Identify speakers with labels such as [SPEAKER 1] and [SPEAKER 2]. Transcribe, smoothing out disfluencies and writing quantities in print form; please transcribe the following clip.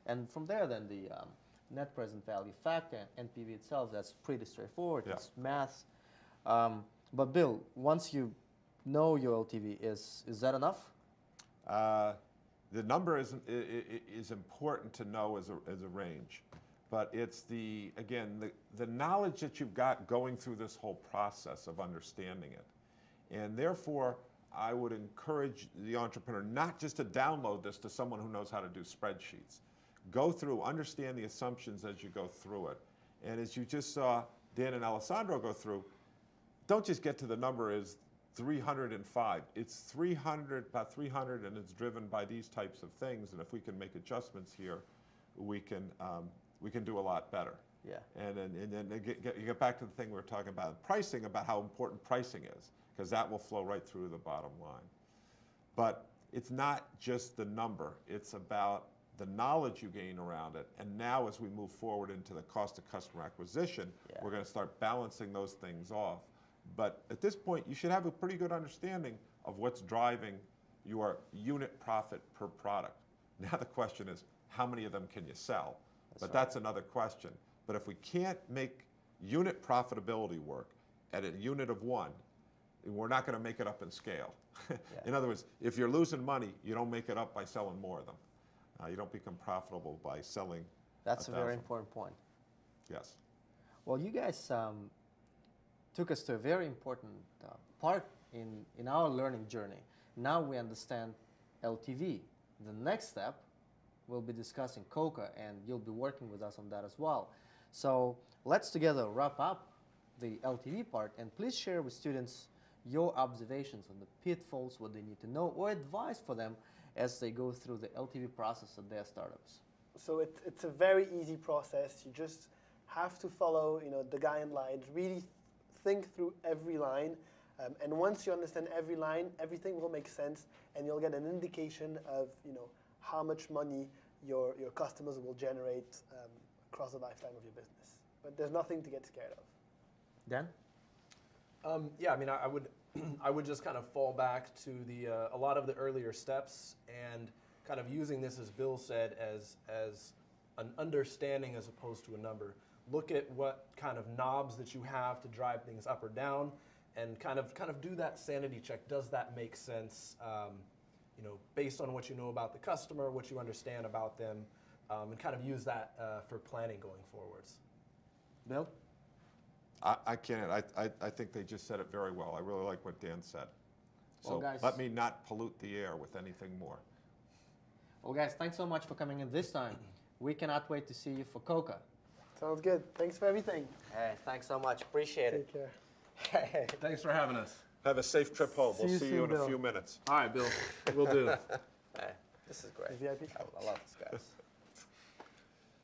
[SPEAKER 1] And from there, then the net present value factor, NPV itself, that's pretty straightforward.
[SPEAKER 2] Yeah.
[SPEAKER 1] It's math. But Bill, once you know your LTV, is that enough?
[SPEAKER 2] The number is important to know as a range, but it's again the knowledge that you've got going through this whole process of understanding it, and therefore I would encourage the entrepreneur not just to download this to someone who knows how to do spreadsheets. Go through, understand the assumptions as you go through it, and as you just saw Dan and Alessandro go through, don't just get to the number as 305. It's 300, about 300, and it's driven by these types of things. And if we can make adjustments here, we can do a lot better.
[SPEAKER 1] Yeah.
[SPEAKER 2] And then you get back to the thing we were talking about, pricing, about how important pricing is, because that will flow right through the bottom line. But it's not just the number. It's about the knowledge you gain around it. And now as we move forward into the cost of customer acquisition, we're going to start balancing those things off. But at this point, you should have a pretty good understanding of what's driving your unit profit per product. Now the question is, how many of them can you sell? That's another question. But if we can't make unit profitability work at a unit of one, we're not going to make it up in scale. In other words, if you're losing money, you don't make it up by selling more of them. You don't become profitable by selling.
[SPEAKER 1] That's a very important point.
[SPEAKER 2] Yes.
[SPEAKER 1] Well, you guys took us to a very important part in our learning journey. Now we understand LTV. The next step, we'll be discussing COCA, and you'll be working with us on that as well. So let's together wrap up the LTV part, and please share with students your observations on the pitfalls, what they need to know, or advice for them as they go through the LTV process at their startups.
[SPEAKER 3] So it's a very easy process. You just have to follow, the guidelines, really think through every line, and once you understand every line, everything will make sense, and you'll get an indication of how much money your customers will generate across the lifetime of your business. But there's nothing to get scared of.
[SPEAKER 1] Dan?
[SPEAKER 4] Yeah, I mean, I would just kind of fall back to a lot of the earlier steps and kind of using this, as Bill said, as an understanding as opposed to a number. Look at what kind of knobs that you have to drive things up or down, and kind of do that sanity check. Does that make sense? Based on what you know about the customer, what you understand about them, and kind of use that for planning going forwards.
[SPEAKER 1] Bill?
[SPEAKER 2] I can't. I think they just said it very well. I really like what Dan said. So
[SPEAKER 1] Well, guys,
[SPEAKER 2] let me not pollute the air with anything more.
[SPEAKER 1] Well, guys, thanks so much for coming in this time. We cannot wait to see you for COCA.
[SPEAKER 3] Sounds good. Thanks for everything.
[SPEAKER 1] Hey, thanks so much. Appreciate it.
[SPEAKER 3] Take care.
[SPEAKER 4] Thanks for having us.
[SPEAKER 2] Have a safe trip home. We'll see you in a few minutes.
[SPEAKER 4] All right, Bill. We'll do.
[SPEAKER 1] Hey, this is great.
[SPEAKER 3] VIP.
[SPEAKER 1] I love this, guys.